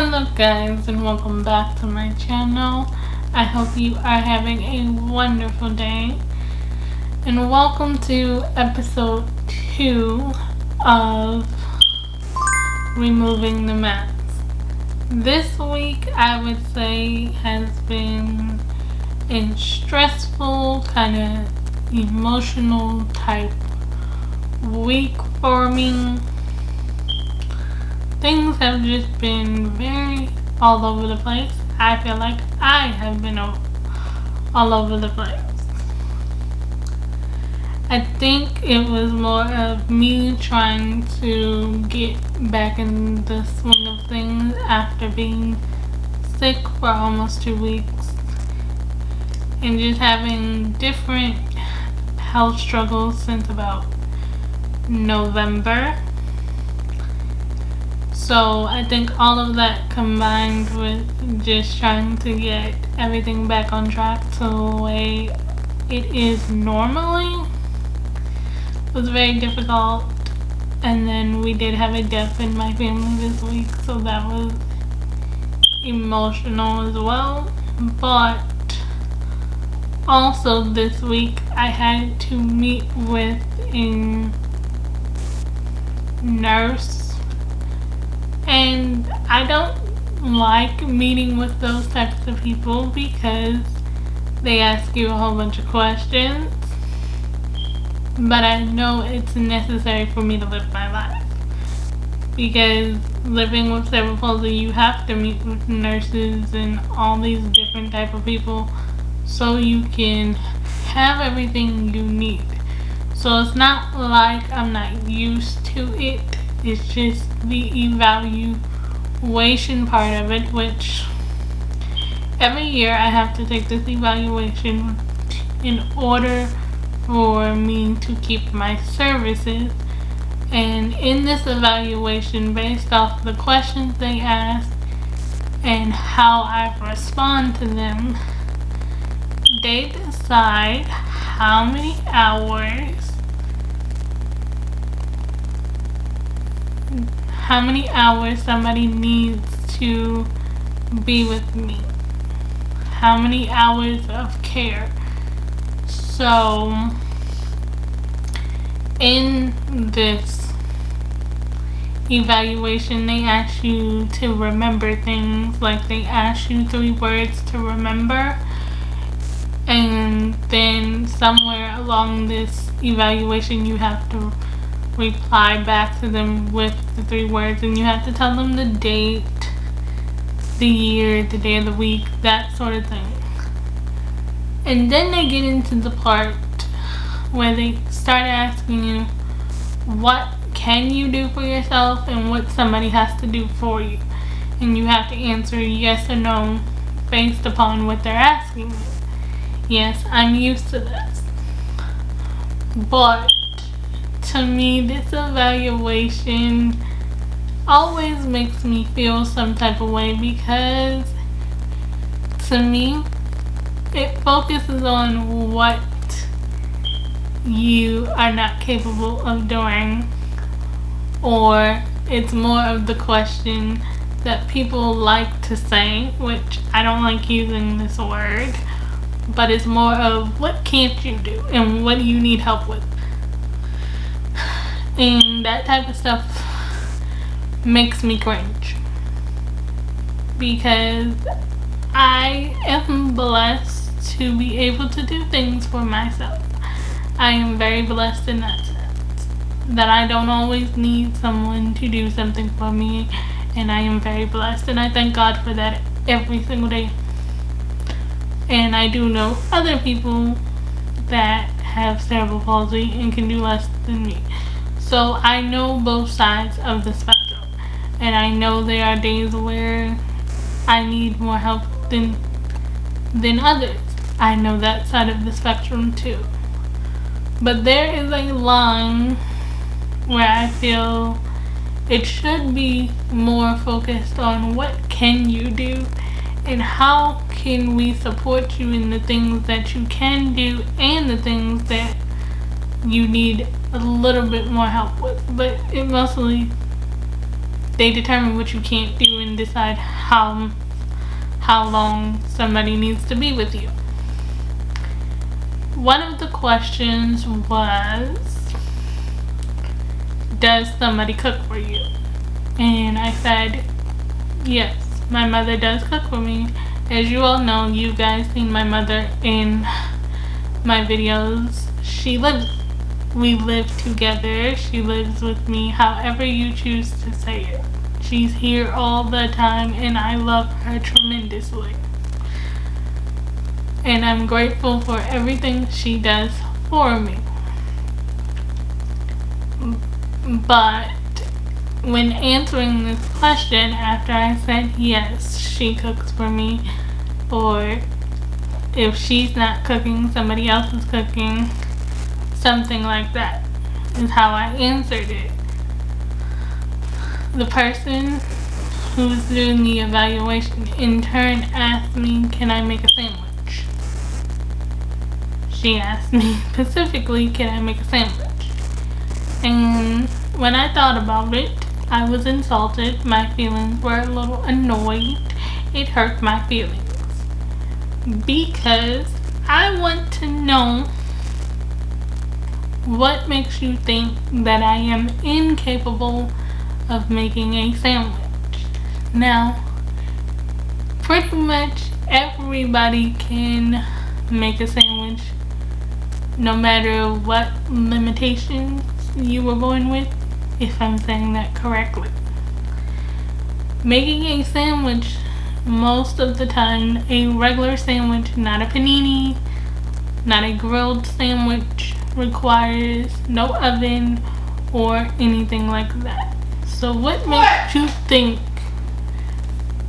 Hello guys, and welcome back to my channel. I hope you are having a wonderful day, and welcome to episode 2 of removing the mask. This week I would say has been a stressful, kind of emotional type week for me. Things have just been very all over the place. I feel like I have been all over the place. I think it was more of me trying to get back in the swing of things after being sick for almost 2 weeks and just having different health struggles since about November. So I think all of that combined with just trying to get everything back on track to the way it is normally was very difficult. And then we did have a death in my family this week, so that was emotional as well. But also this week I had to meet with a nurse. And I don't like meeting with those types of people because they ask you a whole bunch of questions. But I know it's necessary for me to live my life. Because living with cerebral palsy, you have to meet with nurses and all these different type of people so you can have everything you need. So it's not like I'm not used to it. It's just the evaluation part of it, which every year I have to take this evaluation in order for me to keep my services. And in this evaluation, based off the questions they ask and how I respond to them, they decide how many hours somebody needs to be with me. How many hours of care. So in this evaluation, they ask you to remember things. Like they ask you 3 words to remember. And then somewhere along this evaluation, you have to reply back to them with the 3 words, and you have to tell them the date, the year, the day of the week, that sort of thing. And then they get into the part where they start asking you what can you do for yourself and what somebody has to do for you, and you have to answer yes or no based upon what they're asking you. Yes, I'm used to this, but to me, this evaluation always makes me feel some type of way because to me, it focuses on what you are not capable of doing, or it's more of the question that people like to say, which I don't like using this word, but it's more of what can't you do and what do you need help with. And that type of stuff makes me cringe because I am blessed to be able to do things for myself. I am very blessed in that sense, that I don't always need someone to do something for me, and I am very blessed, and I thank God for that every single day. And I do know other people that have cerebral palsy and can do less than me. So I know both sides of the spectrum, and I know there are days where I need more help than others. I know that side of the spectrum too. But there is a line where I feel it should be more focused on what can you do and how can we support you in the things that you can do and the things that you need a little bit more help with. But it mostly they determine what you can't do and decide how long somebody needs to be with you. One of the questions was, does somebody cook for you? And I said, yes, my mother does cook for me. As you all know, you guys seen my mother in my videos. We live together. She lives with me, however you choose to say it. She's here all the time and I love her tremendously. And I'm grateful for everything she does for me. But when answering this question, after I said yes, she cooks for me, or if she's not cooking, somebody else is cooking, something like that is how I answered it. The person who's doing the evaluation in turn asked me, can I make a sandwich? She asked me specifically, can I make a sandwich? And when I thought about it, I was insulted. My feelings were a little annoyed. It hurt my feelings. Because I want to know what makes you think that I am incapable of making a sandwich. Now, pretty much everybody can make a sandwich, no matter what limitations you were born with, if I'm saying that correctly. Making a sandwich, most of the time, a regular sandwich, not a panini, not a grilled sandwich, requires no oven or anything like that. So what makes you think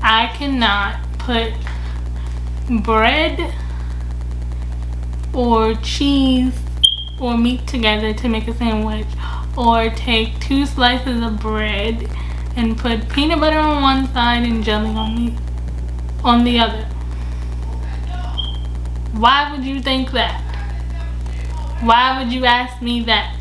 I cannot put bread or cheese or meat together to make a sandwich, or take 2 slices of bread and put peanut butter on one side and jelly on the other? Why would you think that? Why would you ask me that?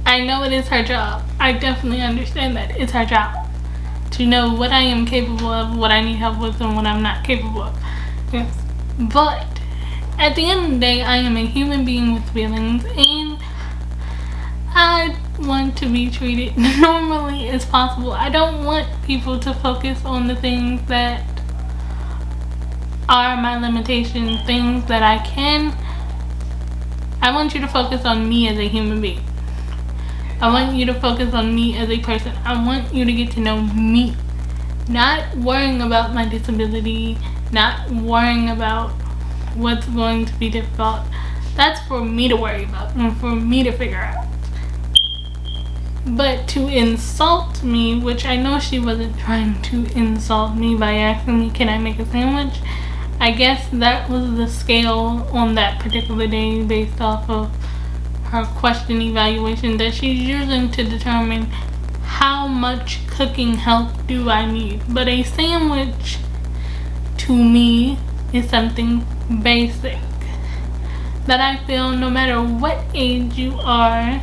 I know it is her job. I definitely understand that it's her job to know what I am capable of, what I need help with, and what I'm not capable of. Yes. But at the end of the day, I am a human being with feelings, and I want to be treated normally as possible. I don't want people to focus on the things that are my limitations, things that I can. I want you to focus on me as a human being. I want you to focus on me as a person. I want you to get to know me. Not worrying about my disability, not worrying about what's going to be difficult. That's for me to worry about and for me to figure out. But to insult me, which I know she wasn't trying to insult me by asking me, can I make a sandwich? I guess that was the scale on that particular day based off of her question evaluation that she's using to determine how much cooking help do I need. But a sandwich, to me, is something basic that I feel no matter what age you are,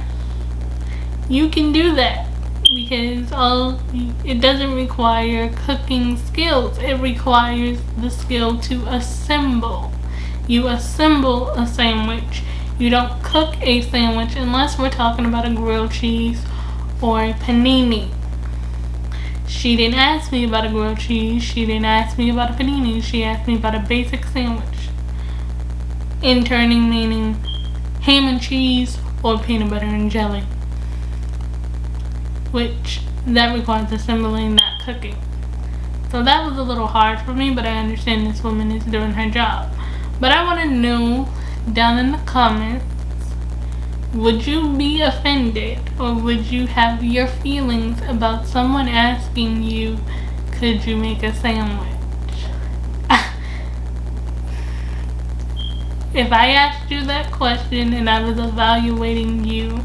you can do that, because it doesn't require cooking skills. It requires the skill to assemble. You assemble a sandwich. You don't cook a sandwich unless we're talking about a grilled cheese or a panini. She didn't ask me about a grilled cheese. She didn't ask me about a panini. She asked me about a basic sandwich. Interning meaning ham and cheese or peanut butter and jelly, which that requires assembling, not cooking. So that was a little hard for me, but I understand this woman is doing her job. But I want to know down in the comments, would you be offended or would you have your feelings about someone asking you, could you make a sandwich? If I asked you that question and I was evaluating you,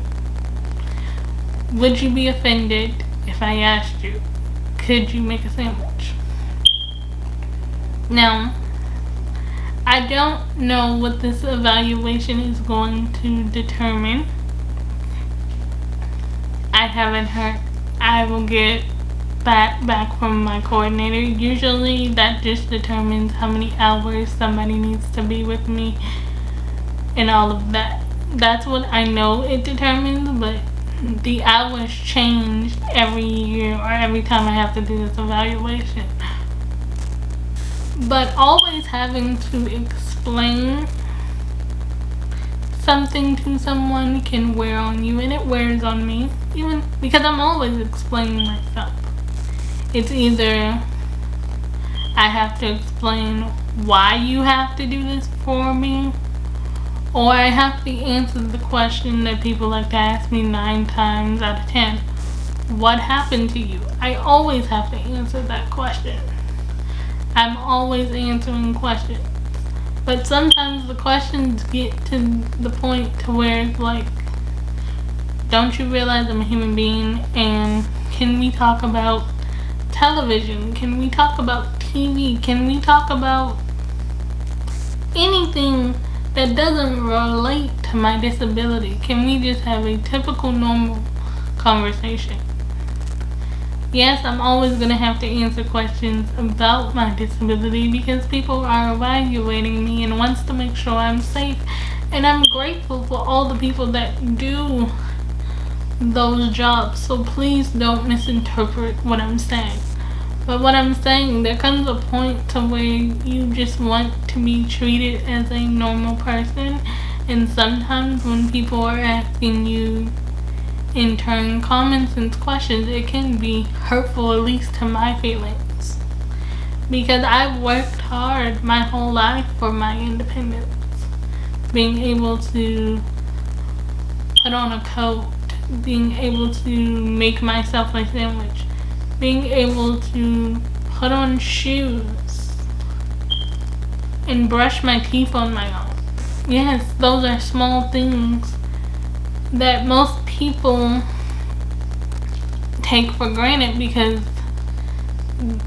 would you be offended if I asked you, could you make a sandwich? Now, I don't know what this evaluation is going to determine. I haven't heard I will get that back from my coordinator. Usually that just determines how many hours somebody needs to be with me and all of that. That's what I know it determines, but the hours change every year or every time I have to do this evaluation. But always having to explain something to someone can wear on you, and it wears on me, even because I'm always explaining myself. It's either I have to explain why you have to do this for me, or I have to answer the question that people like to ask me 9 times out of 10. What happened to you? I always have to answer that question. I'm always answering questions. But sometimes the questions get to the point to where it's like, don't you realize I'm a human being? And can we talk about television? Can we talk about TV? Can we talk about anything that doesn't relate to my disability? Can we just have a typical normal conversation? Yes, I'm always going to have to answer questions about my disability because people are evaluating me and wants to make sure I'm safe. And I'm grateful for all the people that do those jobs. So please don't misinterpret what I'm saying. But what I'm saying, there comes a point to where you just want to be treated as a normal person. And sometimes when people are asking you in turn common sense questions, it can be hurtful, at least to my feelings, because I've worked hard my whole life for my independence. Being able to put on a coat, being able to make myself a sandwich, being able to put on shoes and brush my teeth on my own. Yes, those are small things that most people take for granted because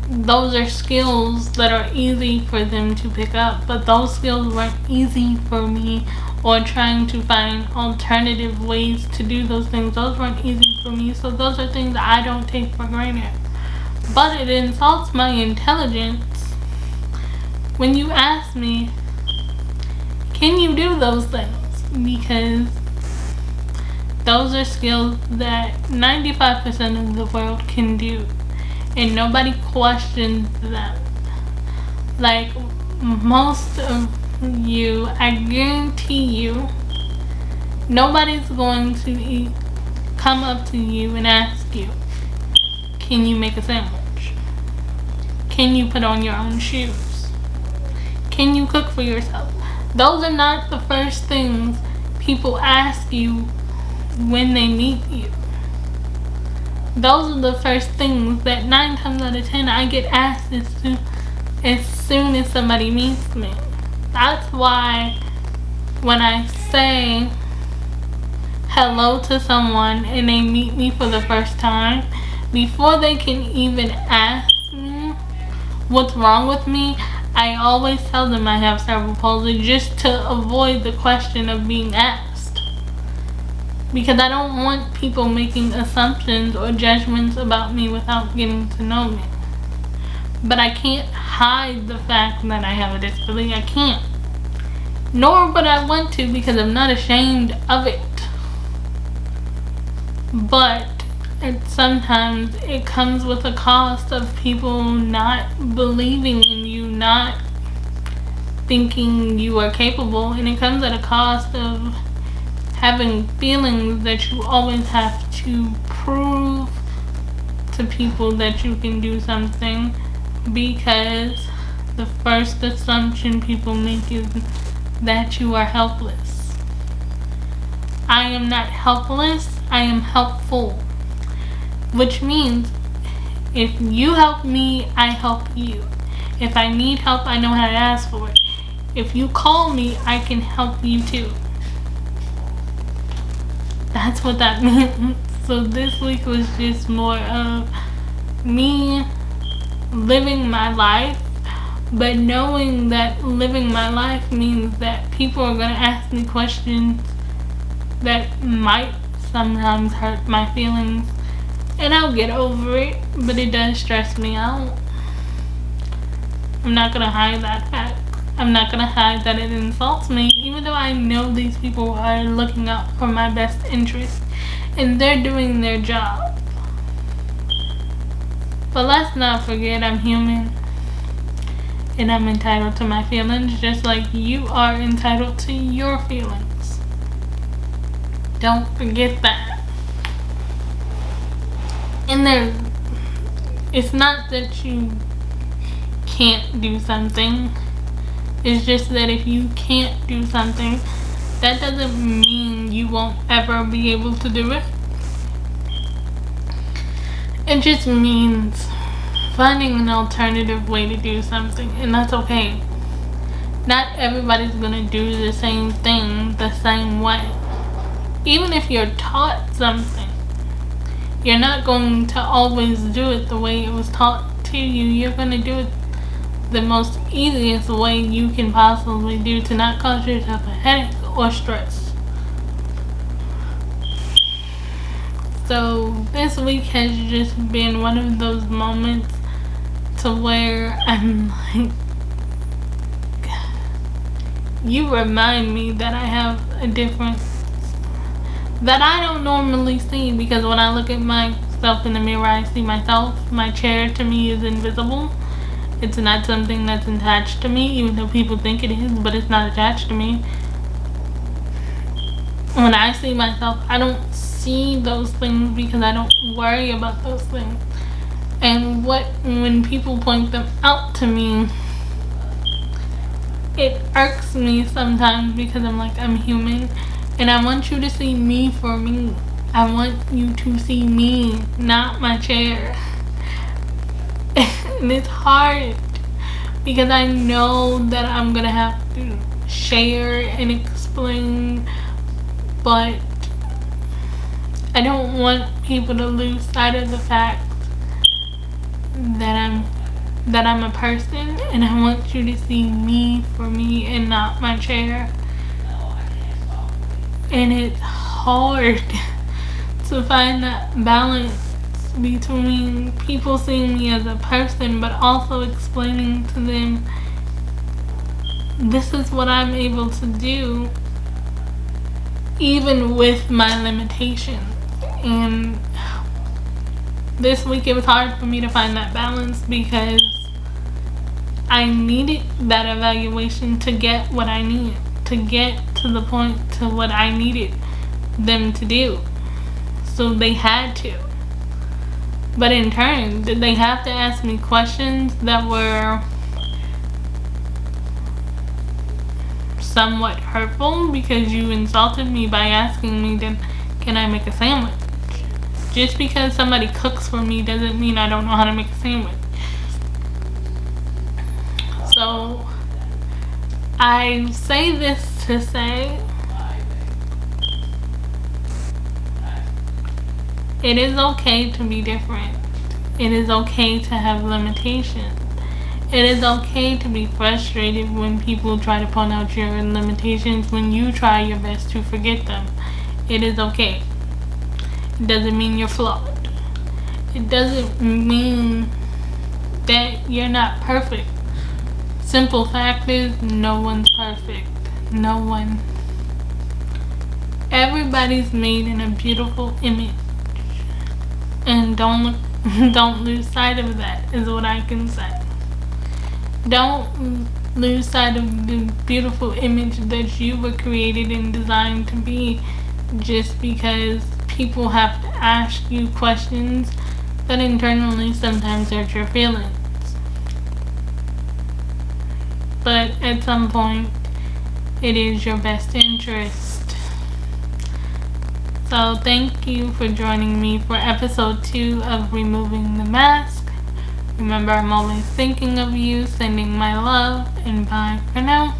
those are skills that are easy for them to pick up. But those skills weren't easy for me, or trying to find alternative ways to do those things. Those weren't easy for me, so those are things that I don't take for granted. But it insults my intelligence when you ask me, can you do those things? Because those are skills that 95% of the world can do, and nobody questions them. Like most of you, I guarantee you, nobody's going to come up to you and ask you, can you make a sandwich? Can you put on your own shoes? Can you cook for yourself? Those are not the first things people ask you when they meet you. Those are the first things that 9 times out of 10 I get asked as soon as somebody meets me. That's why when I say hello to someone and they meet me for the first time, before they can even ask me what's wrong with me, I always tell them I have cerebral palsy, just to avoid the question of being asked. Because I don't want people making assumptions or judgments about me without getting to know me. But I can't hide the fact that I have a disability. I can't. Nor would I want to, because I'm not ashamed of it. But sometimes it comes with a cost of people not believing in you, not thinking you are capable. And it comes at a cost of having feelings that you always have to prove to people that you can do something, because the first assumption people make is that you are helpless. I am not helpless, I am helpful. Which means if you help me, I help you. If I need help, I know how to ask for it. If you call me, I can help you too. That's what that means. So this week was just more of me living my life, but knowing that living my life means that people are going to ask me questions that might sometimes hurt my feelings, And I'll get over it, but it does stress me out. I'm not gonna hide that fact. I'm not gonna hide that it insults me, even though I know these people are looking out for my best interest and they're doing their job. But let's not forget I'm human and I'm entitled to my feelings just like you are entitled to your feelings. Don't forget that. And it's not that you can't do something. It's just that if you can't do something, that doesn't mean you won't ever be able to do it. It just means finding an alternative way to do something, and that's okay. Not everybody's gonna do the same thing the same way. Even if you're taught something, you're not going to always do it the way it was taught to you. You're gonna do it the most easiest way you can possibly do to not cause yourself a headache or stress. So this week has just been one of those moments to where I'm like, you remind me that I have a difference that I don't normally see, because when I look at myself in the mirror, I see myself. My chair to me is invisible. It's not something that's attached to me, even though people think it is, but it's not attached to me. When I see myself, I don't see those things because I don't worry about those things. And when people point them out to me, it irks me sometimes because I'm like, I'm human and I want you to see me for me. I want you to see me, not my chair. And it's hard because I know that I'm gonna have to share and explain, but I don't want people to lose sight of the fact that I'm a person, and I want you to see me for me and not my chair. And it's hard to find that balance between people seeing me as a person but also explaining to them this is what I'm able to do even with my limitations. And this week it was hard for me to find that balance because I needed that evaluation to get what I needed, to get to the point to what I needed them to do. So they had to. But in turn, did they have to ask me questions that were somewhat hurtful because you insulted me by asking me, then can I make a sandwich? Just because somebody cooks for me doesn't mean I don't know how to make a sandwich. So I say this to say it is okay to be different. It is okay to have limitations. It is okay to be frustrated when people try to point out your limitations when you try your best to forget them. It is okay. It doesn't mean you're flawed. It doesn't mean that you're not perfect. Simple fact is, no one's perfect. No one. Everybody's made in a beautiful image. And don't lose sight of that, is what I can say. Don't lose sight of the beautiful image that you were created and designed to be just because people have to ask you questions that internally sometimes hurt your feelings. But at some point, it is your best interest. So thank you for joining me for episode 2 of Removing the Mask. Remember, I'm always thinking of you, sending my love, and bye for now.